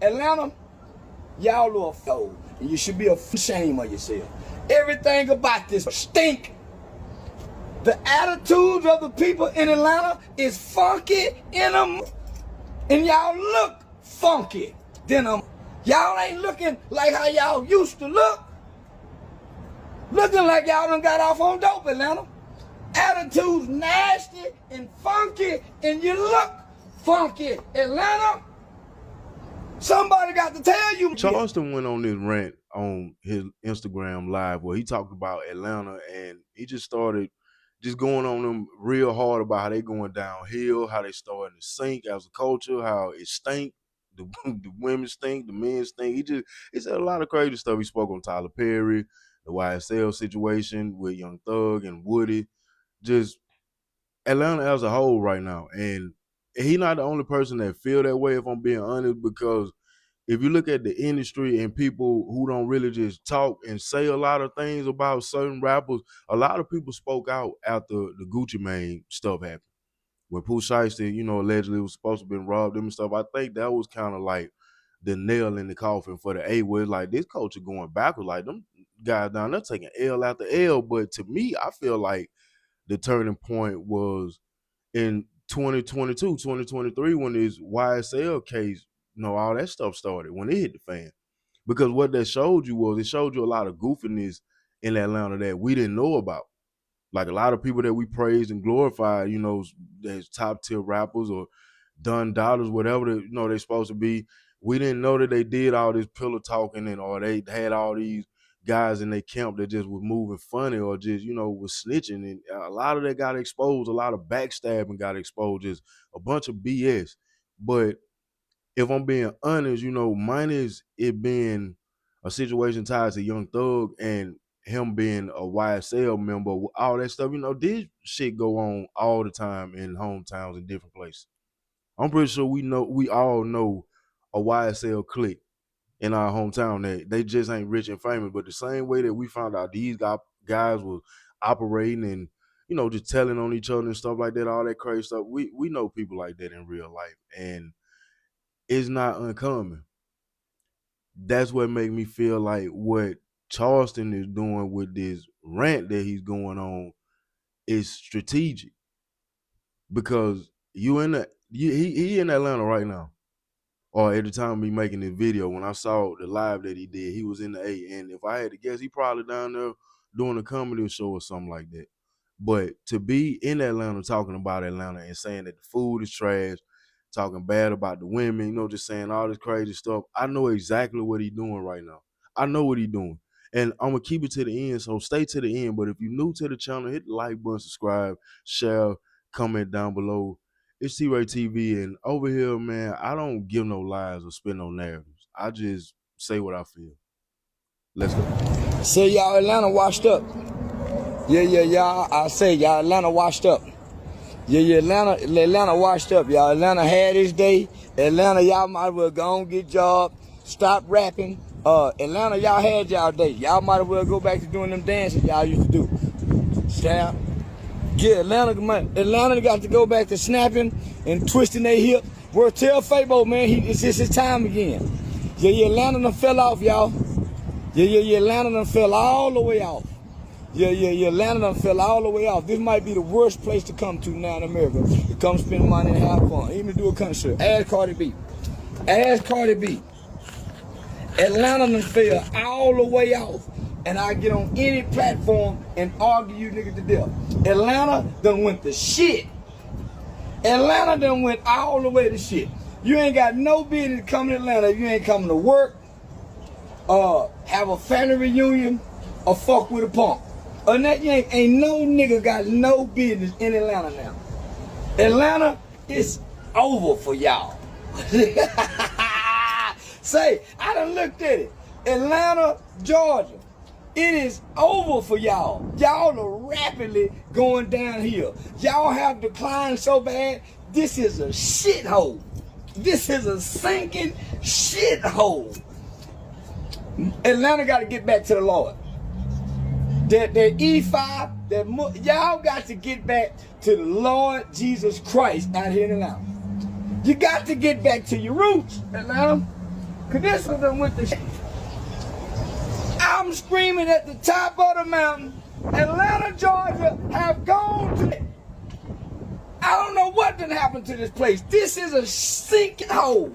Atlanta, y'all are fold, and you should be ashamed of yourself. Everything about this stink. The attitudes of the people in Atlanta is funky in them, and y'all look funky than them. Y'all ain't looking like how y'all used to look. Looking like y'all done got off on dope, Atlanta. Attitudes nasty and funky, and you look funky, Atlanta. Somebody got to tell you. Charleston went on this rant on his Instagram live where he talked about Atlanta, and he just started just going on them real hard about how they going downhill, how they starting to sink as a culture, how it stink. The women stink, the men stink. He said a lot of crazy stuff. He spoke on Tyler Perry, the YSL situation with Young Thug and Woody. Just Atlanta as a whole right now. And he not the only person that feel that way, if I'm being honest, because if you look at the industry and people who don't really just talk and say a lot of things about certain rappers, a lot of people spoke out after the Gucci Mane stuff happened. When Pooh Shiesty, allegedly was supposed to have been robbed and stuff, I think that was kind of like the nail in the coffin for the A, where it's like this culture going backwards. Like them guys down there taking L after L. But to me, I feel like the turning point was in 2022, 2023, when this YSL case, all that stuff started, when it hit the fan. Because what that showed you was, it showed you a lot of goofiness in Atlanta that we didn't know about. Like a lot of people that we praised and glorified, as top tier rappers or Don Dollars, whatever they're supposed to be. We didn't know that they did all this pillow talking or they had all these guys in their camp that just was moving funny or just, was snitching. And a lot of that got exposed. A lot of backstabbing got exposed. Just a bunch of BS. But if I'm being honest, minus it being a situation tied to Young Thug and him being a YSL member, all that stuff, this shit go on all the time in hometowns in different places. I'm pretty sure we all know a YSL clique in our hometown that they just ain't rich and famous. But the same way that we found out these guys was operating and, just telling on each other and stuff like that, all that crazy stuff, we know people like that in real life. And it's not uncommon. That's what make me feel like what Charleston is doing with this rant that he's going on is strategic, because he in Atlanta right now, or at the time of me making this video, when I saw the live that he did, he was in the A, and if I had to guess, he probably down there doing a comedy show or something like that. But to be in Atlanta talking about Atlanta and saying that the food is trash, talking bad about the women, just saying all this crazy stuff, I know exactly what he's doing right now. I know what he's doing. And I'm going to keep it to the end, so stay to the end. But if you're new to the channel, hit the like button, subscribe, share, comment down below. It's T-RaeTv, and over here, man, I don't give no lies or spin no narratives. I just say what I feel. Let's go. Say y'all Atlanta washed up. Yeah, y'all. I say y'all Atlanta washed up. Yeah, Atlanta washed up, y'all. Atlanta had its day. Atlanta, y'all might as well go and get job. Stop rapping. Atlanta, y'all had y'all day. Y'all might as well go back to doing them dances y'all used to do. Snap. Yeah, Atlanta got to go back to snapping and twisting their hip. Well, tell Fabo, man, it's his time again. Yeah, Atlanta done fell off, y'all. Yeah, Atlanta done fell all the way off. Yeah, Atlanta done fell all the way off. This might be the worst place to come to now in America. To come spend money and have fun. Even do a concert. Ask Cardi B. Atlanta done fell all the way off. And I get on any platform and argue you niggas to death. Atlanta done went to shit. Atlanta done went all the way to shit. You ain't got no business coming to Atlanta if you ain't coming to work, have a family reunion, or fuck with a punk. And that ain't no nigga got no business in Atlanta now. Atlanta is over for y'all. Say, I done looked at it. Atlanta, Georgia. It is over for y'all. Y'all are rapidly going downhill. Y'all have declined so bad, this is a shithole. This is a sinking shithole. Atlanta got to get back to the Lord. That E5, y'all got to get back to the Lord Jesus Christ out here in Atlanta. You got to get back to your roots, Atlanta. Cause this one done went to shit. I'm screaming at the top of the mountain. Atlanta, Georgia have gone to it. I don't know what done happened to this place. This is a sinking hole.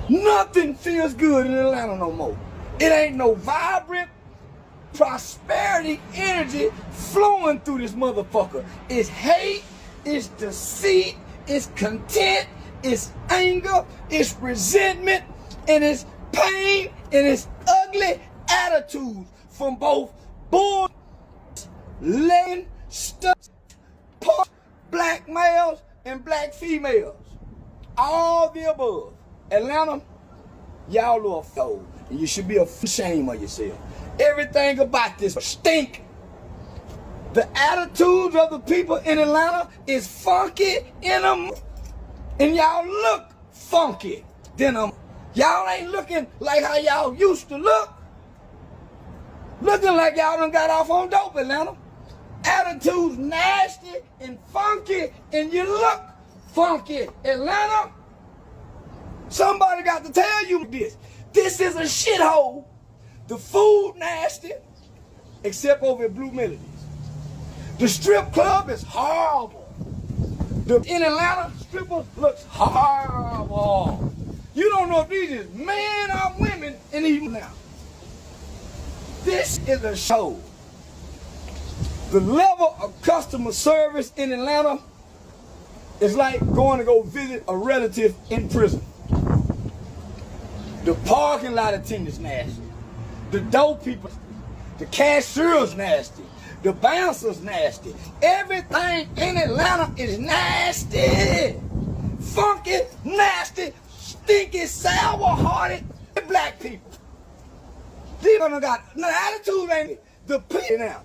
Nothing feels good in Atlanta no more. It ain't no vibrant prosperity energy flowing through this motherfucker. It's hate, it's deceit, it's content, it's anger, it's resentment, and it's pain, and it's ugly attitudes from both bull, laying stuff, black males and black females. All the above. Atlanta, y'all little fool, and you should be ashamed of yourself. Everything about this stink. The attitudes of the people in Atlanta is funky in them, and y'all look funky than them. Y'all ain't looking like how y'all used to look. Looking like y'all done got off on dope, Atlanta. Attitudes nasty and funky, and you look funky, Atlanta. Somebody got to tell you this. This is a shithole. The food nasty, except over at Blue Melodies. The strip club is horrible. In Atlanta, strippers looks horrible. You don't know if these is men or women in these now. This is a show. The level of customer service in Atlanta is like going to go visit a relative in prison. The parking lot attendants nasty. The dope people, the cashier's nasty. The bouncers nasty. Everything in Atlanta is nasty. Funky, nasty, stinky, sour-hearted black people. These done got no attitude, ain't it? The people now.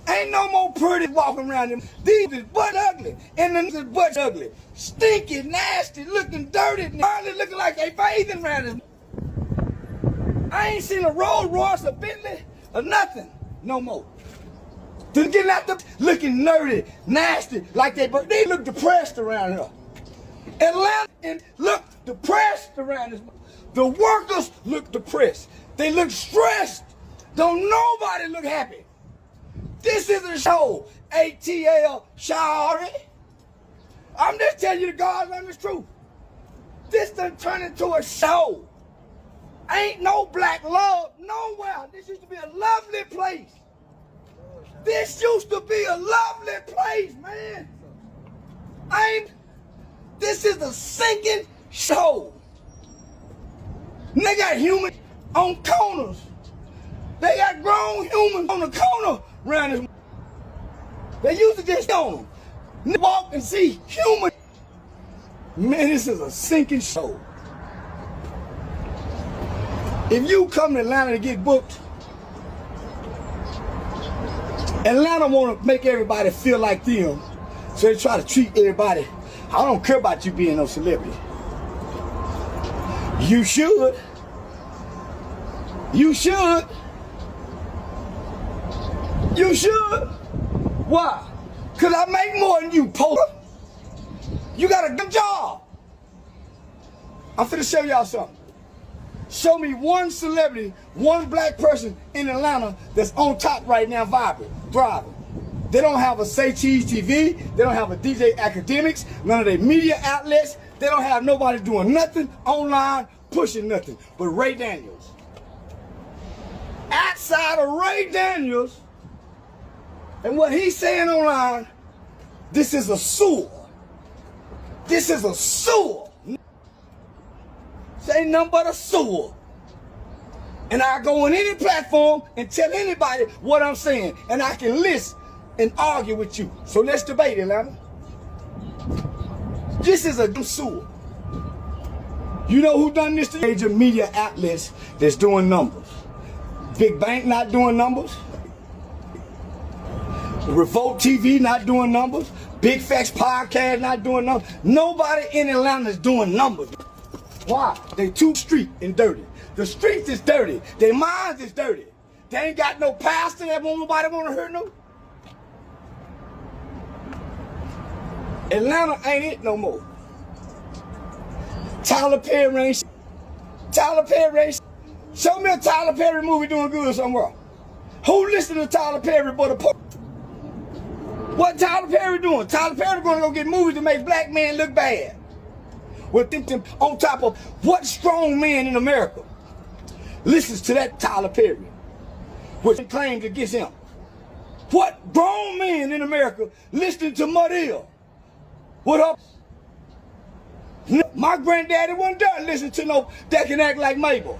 Ain't no more pretty walking around them. These is butt ugly. And them is butt ugly. Stinky, nasty, looking dirty, hardly looking like they bathing around this. I ain't seen a Rolls Royce, a Bentley, or nothing no more. They're getting out the looking nerdy, nasty, like they look depressed around here. Atlanta and look depressed around this. The workers look depressed. They look stressed. Don't nobody look happy. This is a show. ATL, sorry. I'm just telling you the God's honest truth. This done turned into a show. Ain't no black love nowhere. This used to be a lovely place. This used to be a lovely place, man. This is a sinking show. They got humans on corners. They got grown humans on the corner around this. They used to just on them. Walk and see humans. Man, this is a sinking show. If you come to Atlanta to get booked, Atlanta want to make everybody feel like them, so they try to treat everybody. I don't care about you being no celebrity. You should. You should. You should. Why? Because I make more than you, poker. You got a good job. I'm finna show y'all something. Show me one celebrity, one black person in Atlanta that's on top right now, vibrant, thriving. They don't have a T-RaeTv, they don't have a DJ Academics, none of their media outlets, they don't have nobody doing nothing online, pushing nothing, but Ray Daniels. Outside of Ray Daniels, and what he's saying online, this is a sewer. This is a sewer. This ain't nothing but a sewer. And I go on any platform and tell anybody what I'm saying. And I can listen and argue with you. So let's debate, Atlanta. This is a sewer. You know who done this to major media outlets that's doing numbers? Big Bank not doing numbers. Revolt TV not doing numbers. Big Facts Podcast not doing numbers. Nobody in Atlanta is doing numbers. Why? They too street and dirty. The streets is dirty. Their minds is dirty. They ain't got no pastor that nobody want to hear no. Atlanta ain't it no more. Tyler Perry ain't Tyler Perry. Show me a Tyler Perry movie doing good somewhere. Who listened to Tyler Perry but a poor? What Tyler Perry doing? Tyler Perry gonna go get movies to make black men look bad. With them on top of what strong man in America listens to that Tyler Perry, which claims against him? What grown man in America listening to Muddill? What up? My granddaddy wasn't there listening to no that can act like Mabel.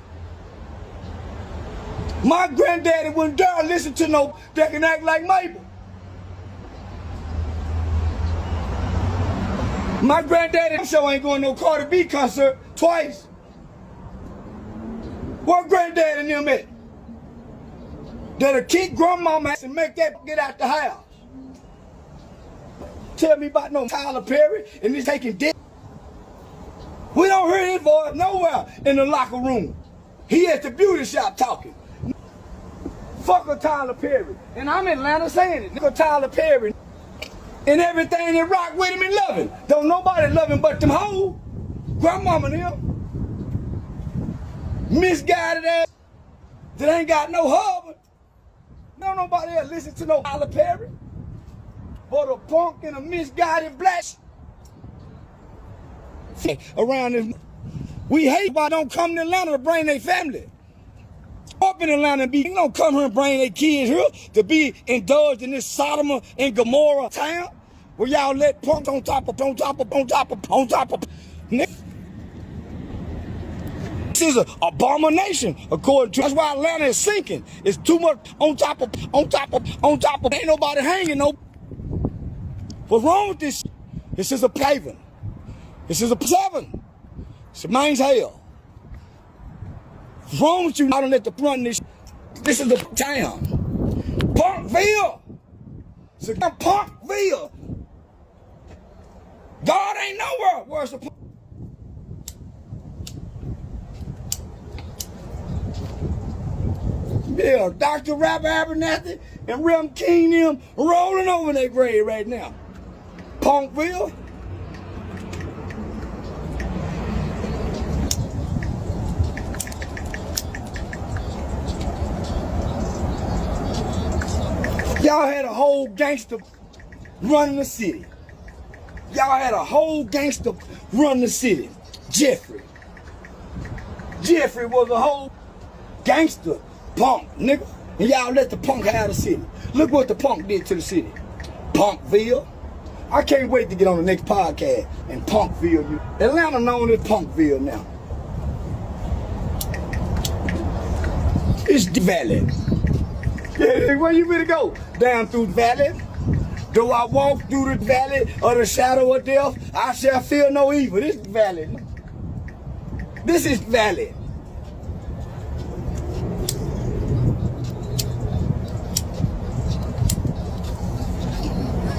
My granddaddy wasn't there listening to no that can act like Mabel. My granddaddy show ain't going to no Cardi B concert twice. What granddaddy and them at? That'll kick grandmama ass and make that get out the house. Tell me about no Tyler Perry and he's taking dick. We don't hear his voice nowhere in the locker room. He at the beauty shop talking. Fuck a Tyler Perry. And I'm in Atlanta saying it. Nigga Tyler Perry. And everything that rock with him and love him. Don't nobody love him but them hoes. Grandmama and him. Misguided ass. That ain't got no husband. Don't nobody else listen to no Tyler Perry. But a punk and a misguided black. Around this. We hate why don't come to Atlanta to bring their family. Up in Atlanta and you don't come here and bring their kids here to be indulged in this Sodom and Gomorrah town where y'all let punks on top of. This is an abomination according to. That's why Atlanta is sinking. It's too much on top of. Ain't nobody hanging no. What's wrong with this? This is a paving. This is a 7. It's a man's hell. What's wrong with you? I don't let the front this. This is the town. Punkville. It's a Punkville. God ain't nowhere. Where's the punk? Yeah, Dr. Rapper Abernathy and Rem King them rolling over their grave right now. Punkville. Y'all had a whole gangster running the city. Y'all had a whole gangster run the city. Jeffrey. Jeffrey was a whole gangster punk, nigga. And y'all let the punk out of the city. Look what the punk did to the city. Punkville. I can't wait to get on the next podcast and Punkville you. Atlanta known as Punkville now. It's the valley. Yeah, where you ready to go? Down through the valley. Though I walk through the valley of the shadow of death, I shall feel no evil. This is the valley. This is the valley.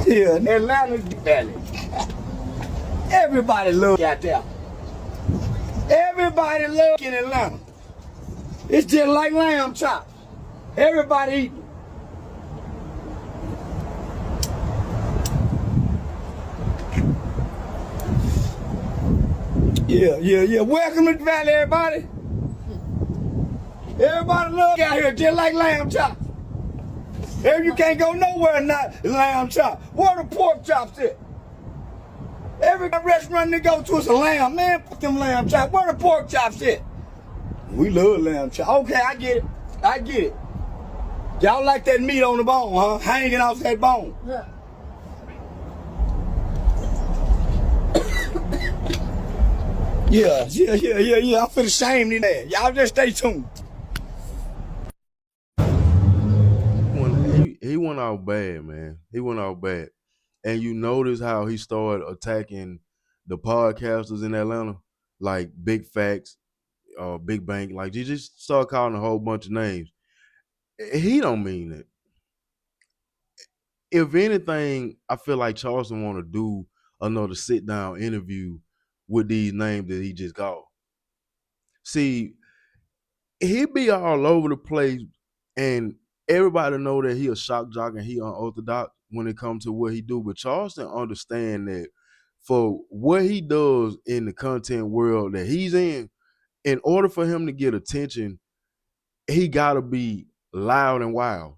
Yeah, Atlanta's the valley. Everybody loves out there. Everybody loves in Atlanta. It's just like lamb chops. Everybody eating. Yeah. Welcome to the valley, everybody. Everybody love out here just like lamb chops. If you can't go nowhere not lamb chop. Where the pork chops at? Every restaurant they go to is a lamb. Man, put them lamb chops. Where the pork chops at? We love lamb chops. Okay, I get it. Y'all like that meat on the bone, huh? Hanging off that bone. Yeah. Yeah. I'm finna shame in there. Y'all just stay tuned. He went out bad, man. He went out bad. And you notice how he started attacking the podcasters in Atlanta, like Big Facts, Big Bank. Like, you just start calling a whole bunch of names. He don't mean it. If anything, I feel like Charleston want to do another sit-down interview with these names that he just called. See, he be all over the place, and everybody know that he a shock jock and he unorthodox when it comes to what he do. But Charleston understand that for what he does in the content world that he's in, in order for him to get attention, he gotta be loud and wild.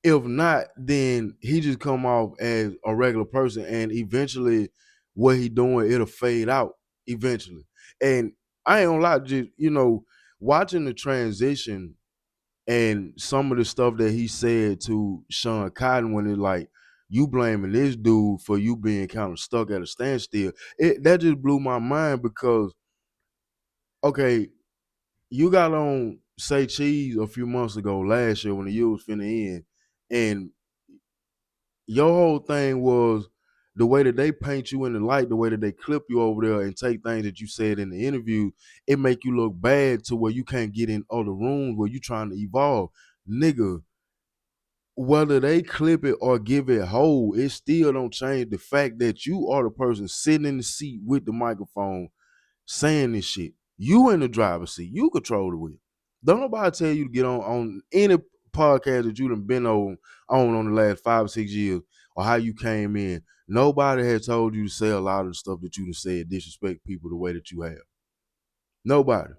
If not, then he just come off as a regular person, and eventually what he doing, it'll fade out eventually. And I ain't gonna lie, just watching the transition and some of the stuff that he said to Sean Cotton when it's like, you blaming this dude for you being kind of stuck at a standstill. That just blew my mind because, okay, you got on Say Cheese a few months ago last year when the year was finna end, and your whole thing was the way that they paint you in the light, the way that they clip you over there and take things that you said in the interview, it make you look bad to where you can't get in other rooms where you trying to evolve. Nigga, whether they clip it or give it whole, it still don't change the fact that you are the person sitting in the seat with the microphone saying this shit. You in the driver's seat. You control the wheel. Don't nobody tell you to get on any podcast that you done been on the last 5 or 6 years or how you came in. Nobody has told you to say a lot of the stuff that you done said disrespect people the way that you have. Nobody.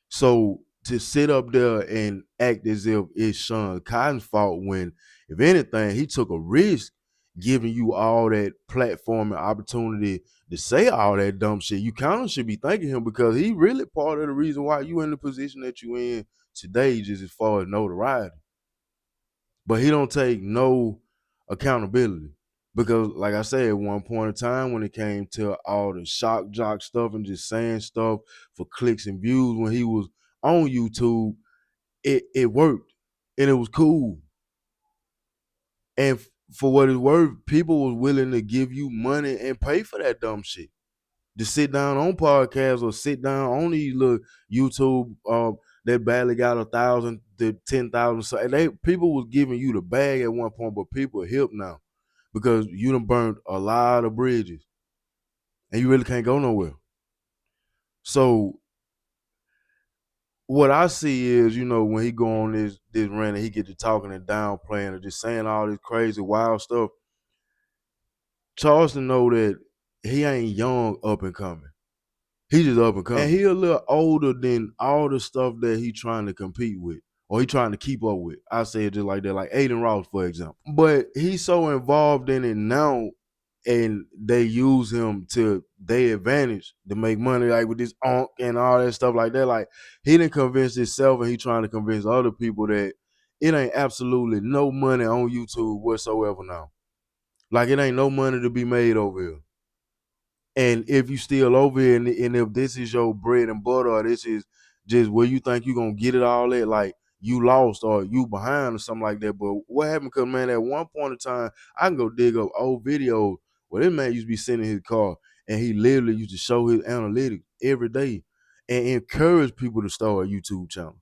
So to sit up there and act as if it's Sean Cotton's fault when, if anything, he took a risk giving you all that platform and opportunity to say all that dumb shit, you kind of should be thanking him because he really part of the reason why you in the position that you in today, just as far as notoriety. But he don't take no accountability. Because, like I said, at one point in time when it came to all the shock jock stuff and just saying stuff for clicks and views when he was on YouTube, it worked and it was cool. And for what it's worth, people was willing to give you money and pay for that dumb shit. To sit down on podcasts or sit down on these little YouTube that barely got 1,000 to 10,000. So people was giving you the bag at one point, but people are hip now because you done burned a lot of bridges and you really can't go nowhere. So what I see is, when he go on this rant and he get to talking and downplaying and just saying all this crazy wild stuff, Charleston know that he ain't young up and coming. He just up and coming. And he a little older than all the stuff that he trying to compete with or he trying to keep up with. I say it just like that, like Aiden Ross, for example. But he's so involved in it now and they use him to their advantage to make money, like with this onk and all that stuff like that. Like, he didn't convince himself and he trying to convince other people that it ain't absolutely no money on YouTube whatsoever now. Like, it ain't no money to be made over here. And if you still over here and if this is your bread and butter or this is just where you think you're going to get it all at, like you lost or you behind or something like that. But what happened, because, man, at one point in time, I can go dig up old videos where this man used to be sitting in his car and he literally used to show his analytics every day and encourage people to start YouTube channels.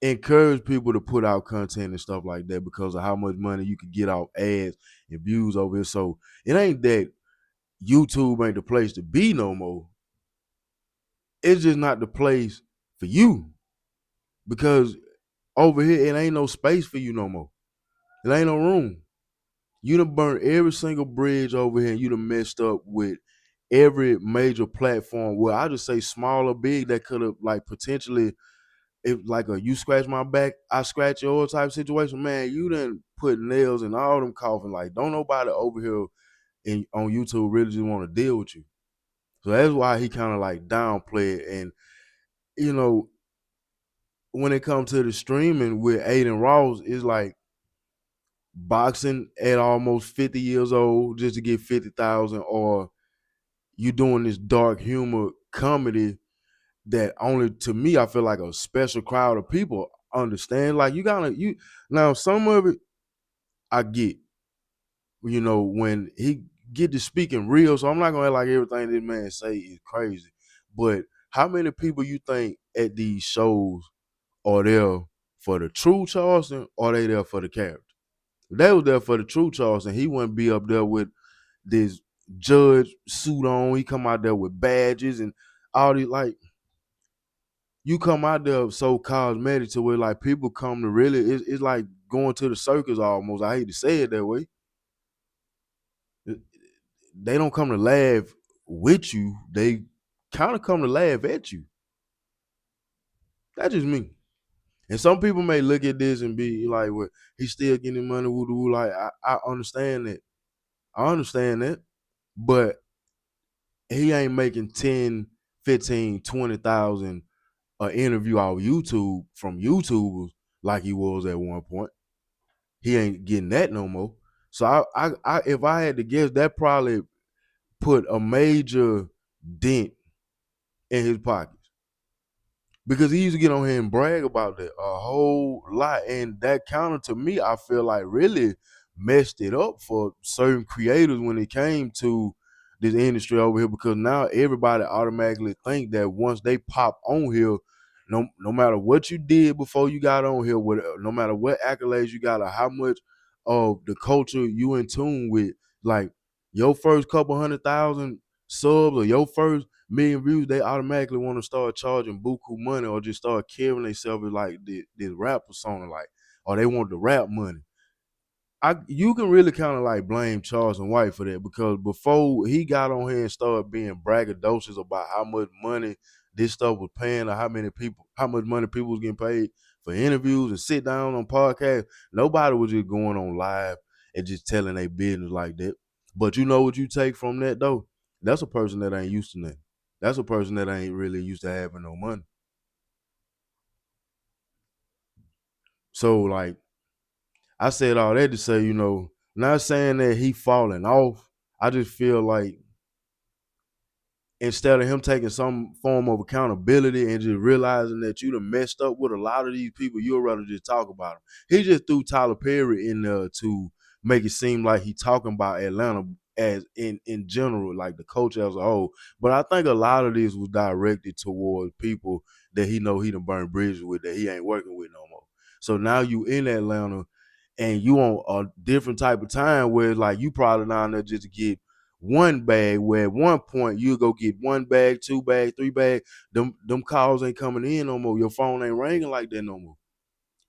Encourage people to put out content and stuff like that because of how much money you could get off ads and views over here. So it ain't that YouTube ain't the place to be no more. It's just not the place for you because over here it ain't no space for you no more. It ain't no room. You done burnt every single bridge over here and you done messed up with every major platform. Well, I just say small or big that could have like potentially, if like a you scratch my back, I scratch your type situation, man, you done put nails in all them coffins. Like, don't nobody over here on YouTube really just want to deal with you. So that's why he kind of like downplayed. And, when it comes to the streaming with Aiden Ross, it's like boxing at almost 50 years old just to get 50,000, or you doing this dark humor comedy that only to me, I feel like a special crowd of people understand. Like, now some of it I get, when he get to speaking real. So I'm not gonna act like everything this man say is crazy. But how many people you think at these shows are there for the true Charleston or they there for the character? If they was there for the true Charleston, he wouldn't be up there with this judge suit on. He come out there with badges and all these, like, you come out there so cosmetic to where like people come to really, it's like going to the circus almost. I hate to say it that way. They don't come to laugh with you. They kind of come to laugh at you. That's just me. And some people may look at this and be like, well, he's still getting money, woo-doo. Like, I understand that. I understand that. But he ain't making 10, 15, 20,000 an interview off YouTube from YouTubers like he was at one point. He ain't getting that no more. So I if I had to guess, that probably put a major dent in his pockets. Because he used to get on here and brag about that a whole lot. And that counter to me, I feel like really messed it up for certain creators when it came to this industry over here, because now everybody automatically think that once they pop on here, no matter what you did before you got on here, no matter what accolades you got or how much of the culture you in tune with, like your first couple 100,000 subs or your first million views, they automatically want to start charging buku money or just start carrying themselves as like this rap persona, like, or they want the rap money. You can really kind of like blame Charleston White for that, because before he got on here and started being braggadocious about how much money this stuff was paying or how much money people was getting paid for interviews and sit down on podcasts, nobody was just going on live and just telling their business like that. But you know what you take from that though? That's a person that ain't used to that. That's a person that ain't really used to having no money. So like, I said all that to say, not saying that he falling off. I just feel like instead of him taking some form of accountability and just realizing that you done messed up with a lot of these people, you'd rather just talk about them. He just threw Tyler Perry in there to make it seem like he talking about Atlanta as in general, like the culture as a whole. But I think a lot of this was directed towards people that he know he done burned bridges with, that he ain't working with no more. So now you in Atlanta and you on a different type of time where like you probably down there just to get one bag, where at one point you go get one bag, two bag, three bag. Them calls ain't coming in no more. Your phone ain't ringing like that no more.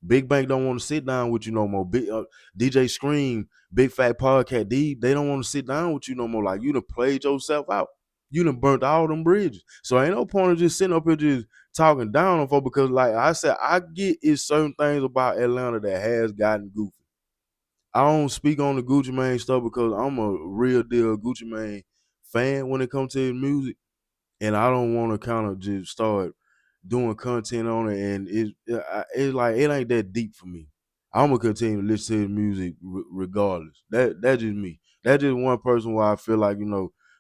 Big Bank don't want to sit down with you no more. Big DJ Scream, Big Fat Podcast, they don't want to sit down with you no more. Like, you done played yourself out. You done burnt all them bridges. So ain't no point of just sitting up here just talking down on folks, because like I said, I get it's certain things about Atlanta that has gotten goofy. I don't speak on the Gucci Mane stuff because I'm a real deal Gucci Mane fan when it comes to his music, and I don't want to kind of just start doing content on it, and it's like it ain't that deep for me. I'm gonna continue to listen to his music regardless. That's just me. That's just one person where I feel like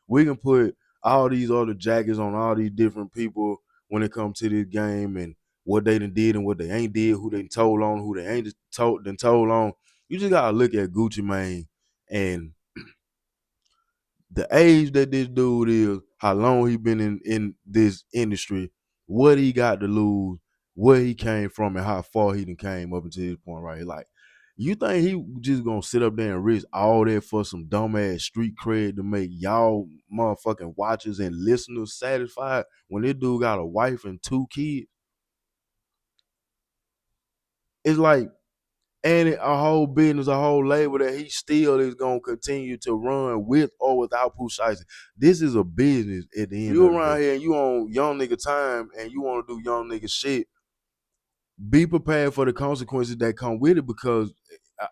we can put all these other jackets on all these different people when it comes to this game and what they done did and what they ain't did, who they told on, who they ain't told on. You just gotta look at Gucci Mane and the age that this dude is, how long he been in this industry, what he got to lose, where he came from, and how far he done came up until this point right here. Like, you think he just gonna sit up there and risk all that for some dumbass street cred to make y'all motherfucking watchers and listeners satisfied when this dude got a wife and 2 kids? It's like, and a whole business, a whole label that he still is gonna continue to run with or without Pooh Shiesty. This is a business at the end. You around here and you on young nigga time and you want to do young nigga shit. Be prepared for the consequences that come with it, because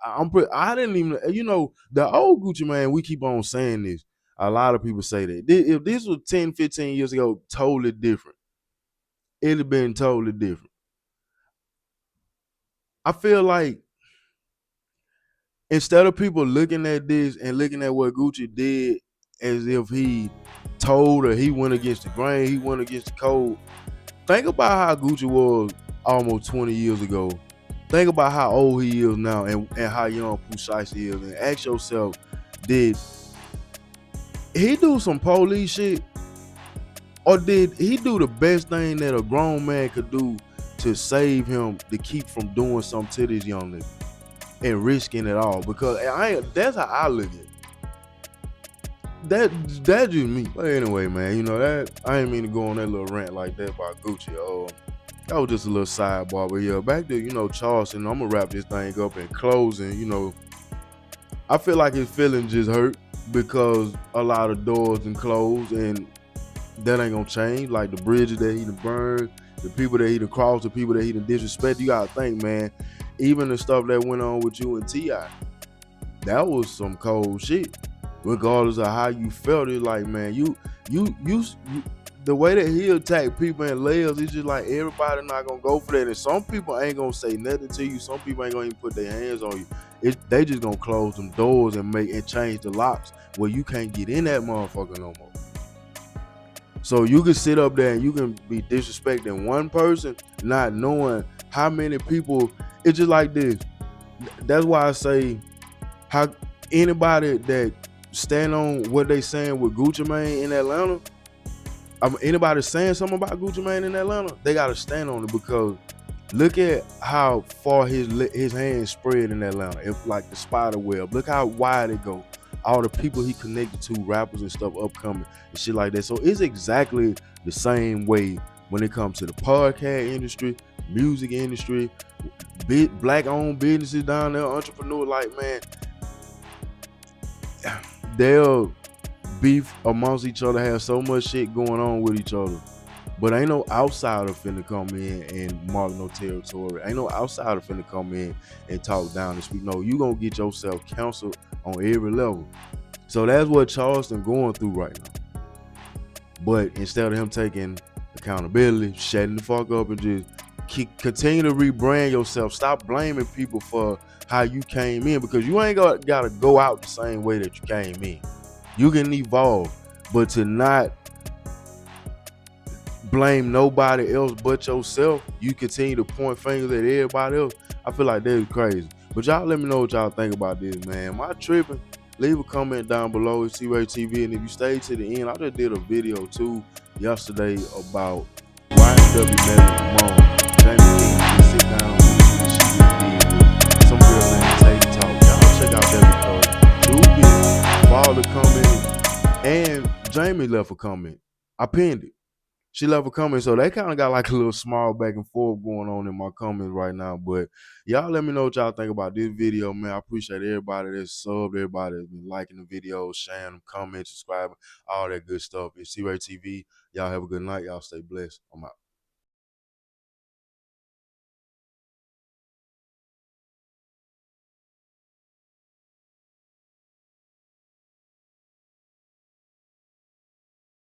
I didn't even, the old Gucci Mane, we keep on saying this. A lot of people say that. If this was 10, 15 years ago, totally different. It'd have been totally different. I feel like instead of people looking at this and looking at what Gucci did as if he told or he went against the grain, he went against the code, think about how Gucci was almost 20 years ago. Think about how old he is now and how young Pooh Shiesty is, and ask yourself, did he do some police shit? Or did he do the best thing that a grown man could do to save him, to keep from doing something to this young nigga and risking it all? Because that's how I look at it. That's just me. But anyway, man, that I ain't mean to go on that little rant like that about Gucci. That was just a little sidebar. But yeah, back to Charleston. I'm gonna wrap this thing up in closing. I feel like his feelings just hurt because a lot of doors and closed, and that ain't gonna change. Like the bridges that he done burned, the people that he done crossed, the people that he done disrespect. You gotta think, man. Even the stuff that went on with you and T.I., that was some cold shit. Regardless of how you felt, it's like, man, you the way that he attacked people in layers, it's just like everybody not gonna go for that. And some people ain't gonna say nothing to you. Some people ain't gonna even put their hands on you. They just gonna close them doors and change the locks where you can't get in that motherfucker no more. So you can sit up there and you can be disrespecting one person, not knowing how many people. It's just like this. That's why I say, how anybody that stand on what they saying with Gucci Mane in Atlanta, anybody saying something about Gucci Mane in Atlanta, they gotta stand on it, because look at how far his hands spread in Atlanta. If like the spider web, look how wide it go. All the people he connected to, rappers and stuff, upcoming and shit like that. So it's exactly the same way when it comes to the podcast industry, music industry, black-owned businesses down there, entrepreneur. Like, man, they'll beef amongst each other, have so much shit going on with each other. But ain't no outsider finna come in and mark no territory. Ain't no outsider finna come in and talk down and speak. No, you gonna get yourself counseled on every level. So that's what Charleston going through right now. But instead of him taking accountability, shutting the fuck up, and just continue to rebrand yourself. Stop blaming people for how you came in, because you ain't gotta go out the same way that you came in. You can evolve, but to not blame nobody else but yourself, you continue to point fingers at everybody else, I feel like that is crazy. But y'all let me know what y'all think about this, man. Am I tripping? Leave a comment down below. It's T-RaeTv, and if you stay to the end, I just did a video too yesterday about YNW Melon Mom. Jamie King, sit down and she did some real man take talk. Y'all check out that video. Doobie, Father comment, and Jamie left a comment. I pinned it. She left a comment, so they kind of got like a little small back and forth going on in my comments right now. But y'all let me know what y'all think about this video, man. I appreciate everybody that's subbed, everybody that's been liking the videos, sharing them, commenting, subscribing, all that good stuff. It's T-RaeTv. Y'all have a good night. Y'all stay blessed. I'm out.